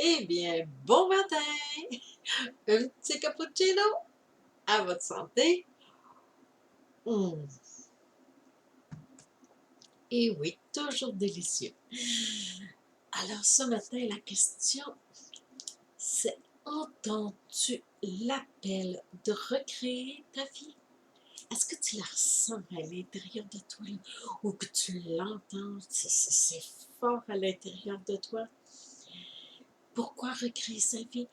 Eh bien, bon matin! Un petit cappuccino à votre santé. Mmh. Et oui, toujours délicieux. Alors ce matin, la question, c'est entends-tu l'appel de recréer ta vie? Est-ce que tu la ressens à l'intérieur de toi là, ou que tu l'entends? C'est fort à l'intérieur de toi. Pourquoi recréer sa vie?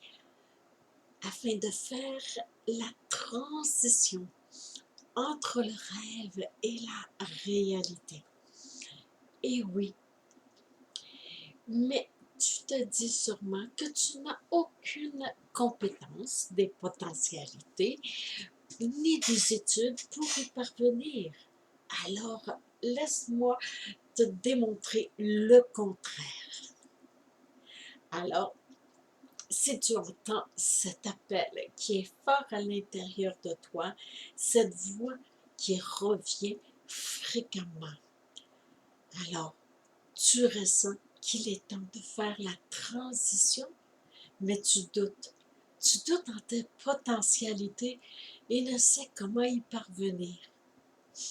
Afin de faire la transition entre le rêve et la réalité. Et oui, mais tu te dis sûrement que tu n'as aucune compétence, des potentialités, ni des études pour y parvenir. Alors, laisse-moi te démontrer le contraire. Alors, si tu entends cet appel qui est fort à l'intérieur de toi, cette voix qui revient fréquemment, alors tu ressens qu'il est temps de faire la transition, mais tu doutes. Tu doutes en tes potentialités et ne sais comment y parvenir.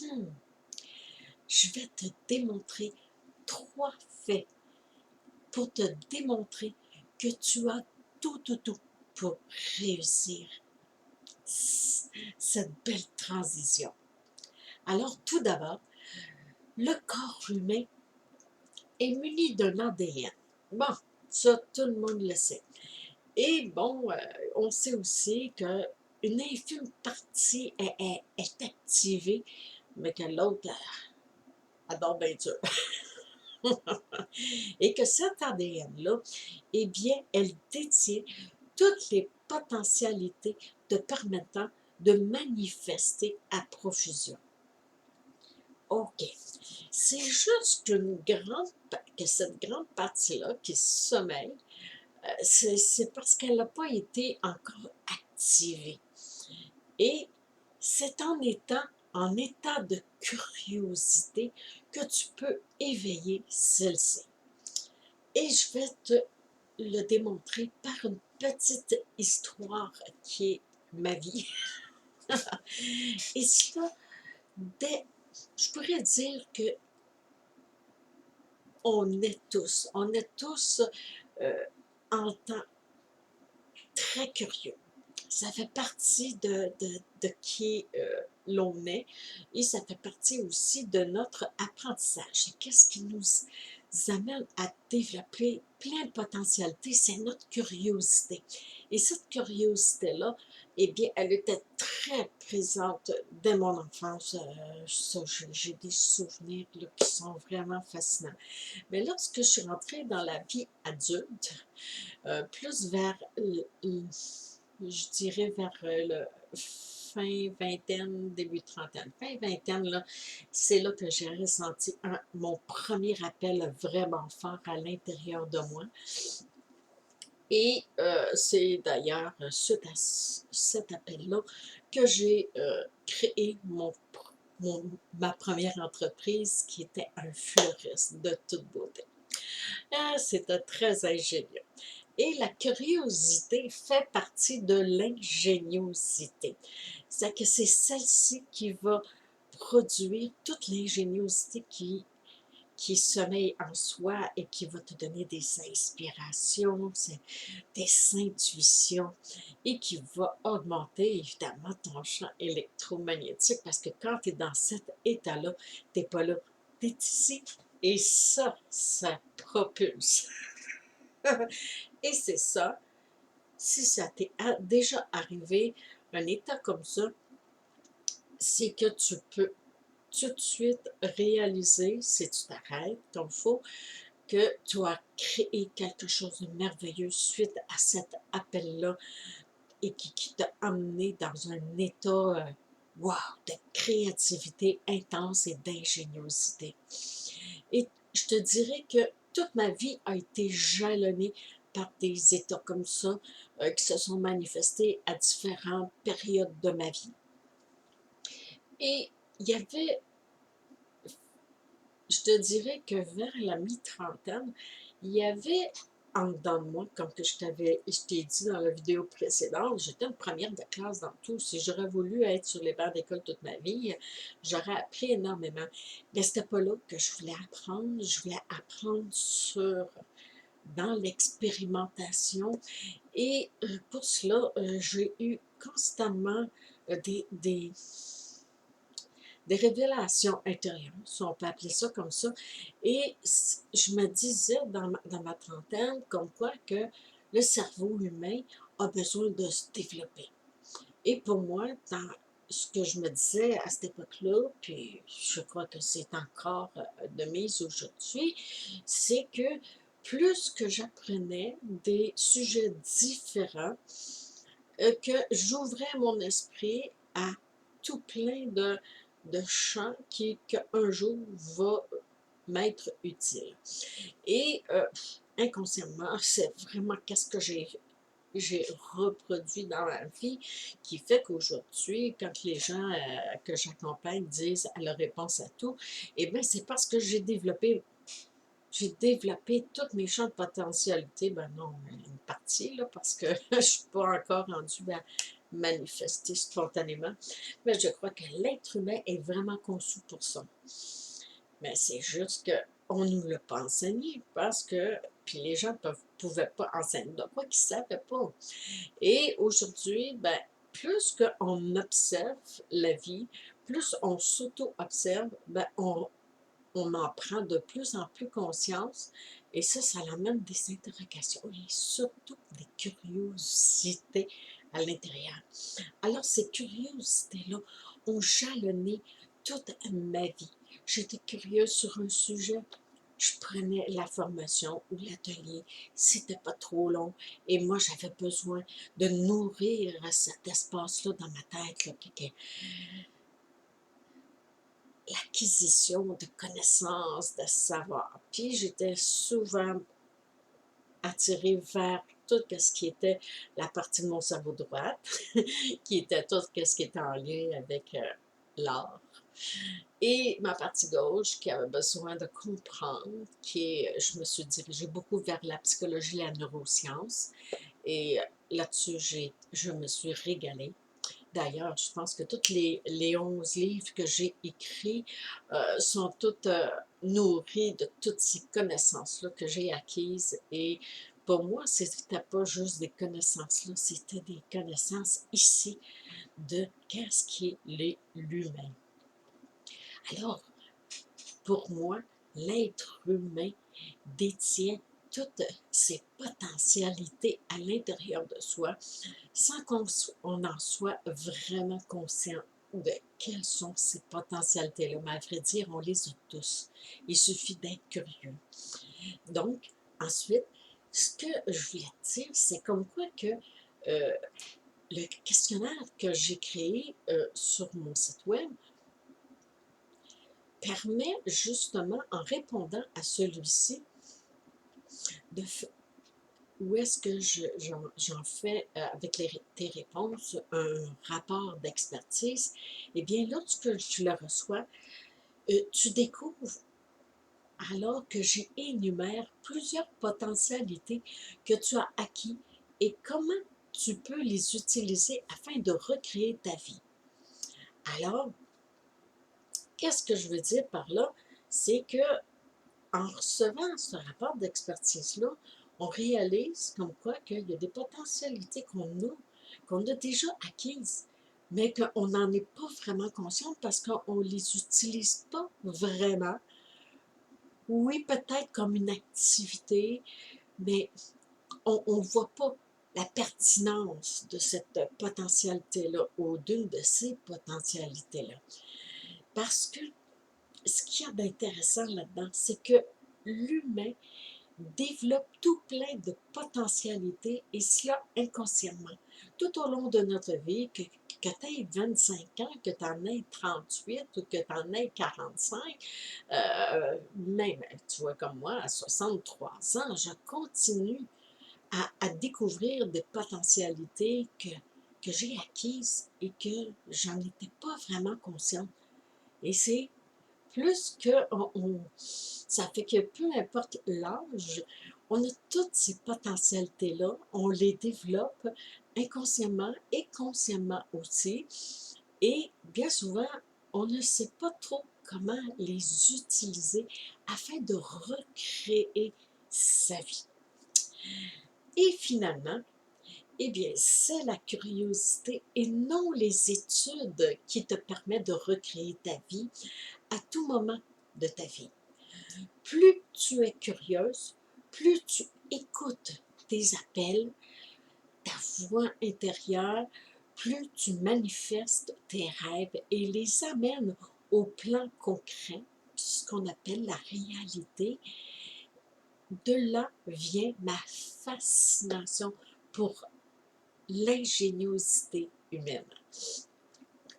Hmm. Je vais te démontrer 3 faits pour te démontrer que tu as tout pour réussir cette belle transition. Alors, tout d'abord, le corps humain est muni d'un ADN. Bon, ça, tout le monde le sait. Et bon, on sait aussi qu'une infime partie est activée, mais que l'autre adore bien dur. Et que cet ADN-là, eh bien, elle détient toutes les potentialités te permettant de manifester à profusion. OK. C'est juste que cette grande partie-là qui sommeille, c'est parce qu'elle n'a pas été encore activée. Et c'est en état de curiosité que tu peux éveiller celle-ci. Et je vais te le démontrer par une petite histoire qui est ma vie. Et cela, je pourrais dire que on est tous euh, en temps très curieux. Ça fait partie de qui l'on est et ça fait partie aussi de notre apprentissage. Et qu'est-ce qui nous amène à développer plein de potentialités? C'est notre curiosité. Et cette curiosité-là, eh bien, elle était très présente dès mon enfance. J'ai des souvenirs là, qui sont vraiment fascinants. Mais lorsque je suis rentrée dans la vie adulte, plus vers je dirais vers le fin vingtaine, début trentaine. Fin vingtaine, là, c'est là que j'ai ressenti mon premier appel vraiment fort à l'intérieur de moi. Et c'est d'ailleurs suite à cet appel-là que j'ai créé ma première entreprise qui était un fleuriste de toute beauté. Ah, c'était très ingénieux. Et la curiosité fait partie de l'ingéniosité. C'est que c'est celle-ci qui va produire toute l'ingéniosité qui sommeille en soi et qui va te donner des inspirations, des intuitions et qui va augmenter évidemment ton champ électromagnétique parce que quand tu es dans cet état-là, tu n'es pas là, tu es ici et ça propulse. Et c'est ça, si ça t'est déjà arrivé, un état comme ça, c'est que tu peux tout de suite réaliser, si tu t'arrêtes comme il faut, que tu as créé quelque chose de merveilleux suite à cet appel-là et qui t'a amené dans un état wow, de créativité intense et d'ingéniosité. Et je te dirais que toute ma vie a été jalonnée par des états comme ça qui se sont manifestés à différentes périodes de ma vie. Et il y avait, je te dirais que vers la mi-trentaine, il y avait en dedans de moi, comme que je t'ai dit dans la vidéo précédente, j'étais une première de classe dans tout. Si j'aurais voulu être sur les bancs d'école toute ma vie, j'aurais appris énormément. Mais c'était pas là que je voulais apprendre. Je voulais apprendre dans l'expérimentation. Et pour cela, j'ai eu constamment euh, des, des, des révélations intérieures, si on peut appeler ça comme ça. Et je me disais dans ma trentaine, comme quoi que le cerveau humain a besoin de se développer. Et pour moi, dans ce que je me disais à cette époque-là, puis je crois que c'est encore de mise aujourd'hui, c'est que plus que j'apprenais des sujets différents, que j'ouvrais mon esprit à tout plein de champs qu'un jour va m'être utile. Et inconsciemment, c'est vraiment qu'est-ce que j'ai reproduit dans ma vie qui fait qu'aujourd'hui, quand les gens que j'accompagne disent à leur réponse à tout, eh bien, c'est parce que j'ai développé tous mes champs de potentialité. Ben non, une partie, là, parce que je ne suis pas encore rendue à manifester spontanément. Mais je crois que l'être humain est vraiment conçu pour ça. Mais c'est juste qu'on ne nous l'a pas enseigné parce que, puis les gens ne pouvaient pas enseigner de quoi qu'ils ne savaient pas. Et aujourd'hui, ben, plus qu'on observe la vie, plus on s'auto-observe, ben, on en prend de plus en plus conscience et ça amène des interrogations et surtout des curiosités à l'intérieur. Alors, ces curiosités-là ont jalonné toute ma vie. J'étais curieuse sur un sujet, je prenais la formation ou l'atelier, c'était pas trop long et moi j'avais besoin de nourrir cet espace-là dans ma tête, là, l'acquisition de connaissances, de savoir. Puis j'étais souvent attirée vers tout ce qui était la partie de mon cerveau droite, qui était tout ce qui était en lien avec l'art. Et ma partie gauche qui avait besoin de comprendre, je me suis dirigée beaucoup vers la psychologie et la neuroscience. Et là-dessus, je me suis régalée. D'ailleurs, je pense que tous les 11 livres que j'ai écrits sont tous nourris de toutes ces connaissances-là que j'ai acquises. Et pour moi, ce n'était pas juste des connaissances-là, c'était des connaissances ici de qu'est-ce qui est l'humain. Alors, pour moi, l'être humain détient toutes ses potentialités à l'intérieur de soi sans qu'on en soit vraiment conscient de quelles sont ces potentialités-là. Mais à vrai dire, on les a tous. Il suffit d'être curieux. Donc, ensuite, ce que je voulais dire, c'est comme quoi que le questionnaire que j'ai créé sur mon site web permet justement, en répondant à celui-ci, de, où est-ce que j'en fais, avec tes réponses, un rapport d'expertise, eh bien, lorsque tu le reçois, tu découvres alors que j'énumère plusieurs potentialités que tu as acquis et comment tu peux les utiliser afin de recréer ta vie. Alors, qu'est-ce que je veux dire par là? C'est que en recevant ce rapport d'expertise-là, on réalise comme quoi qu'il y a des potentialités qu'on a déjà acquises, mais qu'on n'en est pas vraiment conscient parce qu'on ne les utilise pas vraiment. Oui, peut-être comme une activité, mais on ne voit pas la pertinence de cette potentialité-là ou d'une de ces potentialités-là. Parce que ce qu'il y a d'intéressant là-dedans, c'est que l'humain développe tout plein de potentialités et cela inconsciemment. Tout au long de notre vie, que tu aies 25 ans, que tu en aies 38 ou que tu en aies 45, même, tu vois, comme moi, à 63 ans, je continue à découvrir des potentialités que j'ai acquises et que j'en étais pas vraiment consciente. Et c'est plus que ça fait que peu importe l'âge, on a toutes ces potentialités-là, on les développe inconsciemment et consciemment aussi. Et bien souvent, on ne sait pas trop comment les utiliser afin de recréer sa vie. Et finalement, eh bien, c'est la curiosité et non les études qui te permettent de recréer ta vie à tout moment de ta vie. Plus tu es curieuse, plus tu écoutes tes appels, ta voix intérieure, plus tu manifestes tes rêves et les amènes au plan concret, ce qu'on appelle la réalité. De là vient ma fascination pour l'ingéniosité humaine.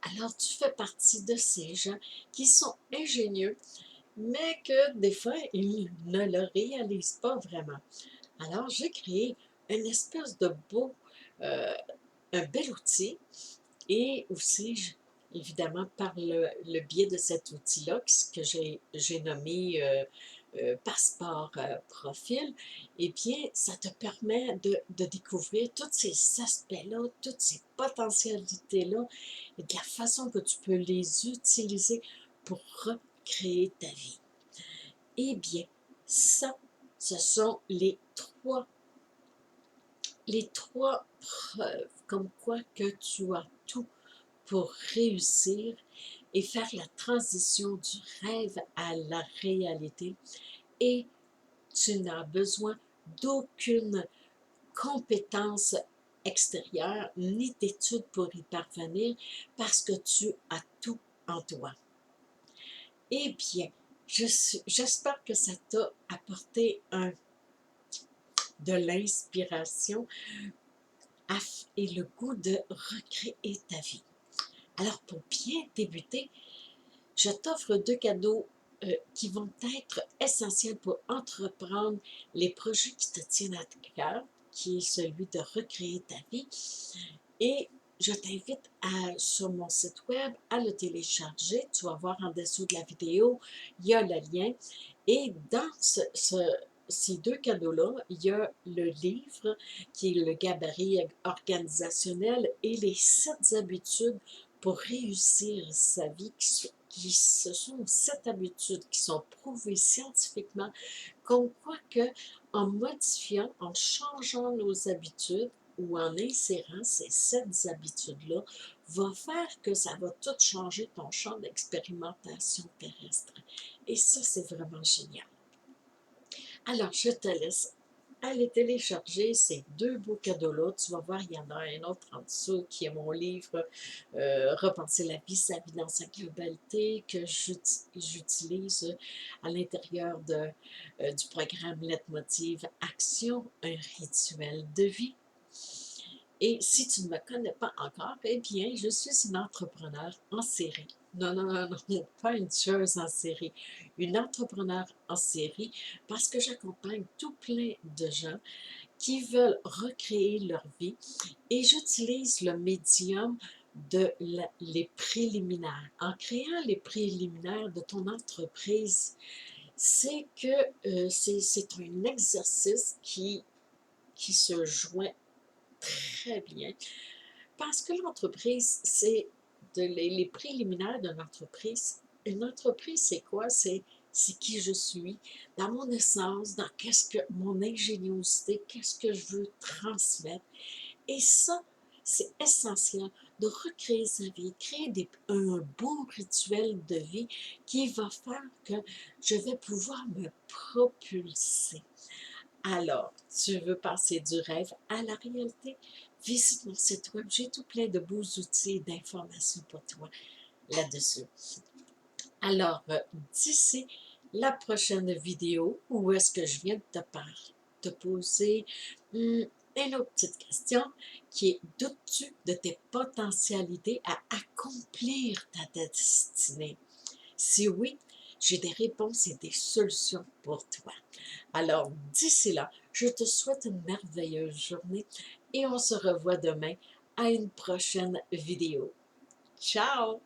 Alors, tu fais partie de ces gens qui sont ingénieux, mais que des fois, ils ne le réalisent pas vraiment. Alors, j'ai créé une espèce de euh, un bel outil et aussi, évidemment, par le biais de cet outil-là, que j'ai nommé Passeport Profil, eh bien, ça te permet de découvrir tous ces aspects-là, toutes ces potentialités-là, et de la façon que tu peux les utiliser pour recréer ta vie. Eh bien, ça, ce sont les trois preuves comme quoi que tu as tout pour réussir et faire la transition du rêve à la réalité. Et tu n'as besoin d'aucune compétence extérieure ni d'études pour y parvenir parce que tu as tout en toi. Eh bien, j'espère que ça t'a apporté de l'inspiration et le goût de recréer ta vie. Alors, pour bien débuter, je t'offre 2 cadeaux qui vont être essentiels pour entreprendre les projets qui te tiennent à cœur, qui est celui de recréer ta vie. Et je t'invite sur mon site web à le télécharger. Tu vas voir en dessous de la vidéo, il y a le lien. Et dans ces 2 cadeaux-là, il y a le livre qui est le gabarit organisationnel et les 7 habitudes pour réussir sa vie, ce sont 7 habitudes qui sont prouvées scientifiquement, comme quoi que en modifiant, en changeant nos habitudes ou en insérant ces 7 habitudes-là, va faire que ça va tout changer ton champ d'expérimentation terrestre. Et ça, c'est vraiment génial. Alors, je te laisse aller télécharger ces 2 beaux cadeaux-là. Tu vas voir, il y en a un autre en dessous qui est mon livre Repenser la vie, sa vie dans sa globalité, que j'utilise à l'intérieur du programme Leitmotiv Action, un rituel de vie. Et si tu ne me connais pas encore, eh bien, je suis une entrepreneure en série. Non, non, non, non, pas une tueuse en série, une entrepreneure en série parce que j'accompagne tout plein de gens qui veulent recréer leur vie et j'utilise le médium les préliminaires. En créant les préliminaires de ton entreprise, c'est que c'est un exercice qui se joint très bien parce que l'entreprise, c'est les préliminaires d'une entreprise. Une entreprise, c'est quoi? C'est qui je suis, dans mon essence, dans mon ingéniosité, qu'est-ce que je veux transmettre. Et ça, c'est essentiel de recréer sa vie, créer un beau rituel de vie qui va faire que je vais pouvoir me propulser. Alors, tu veux passer du rêve à la réalité? Visite mon site web, j'ai tout plein de beaux outils et d'informations pour toi là-dessus. Alors, d'ici la prochaine vidéo, où est-ce que je viens de te poser une autre petite question qui est: doutes-tu de tes potentialités à accomplir ta destinée? Si oui, j'ai des réponses et des solutions pour toi. Alors, d'ici là, je te souhaite une merveilleuse journée et on se revoit demain à une prochaine vidéo. Ciao!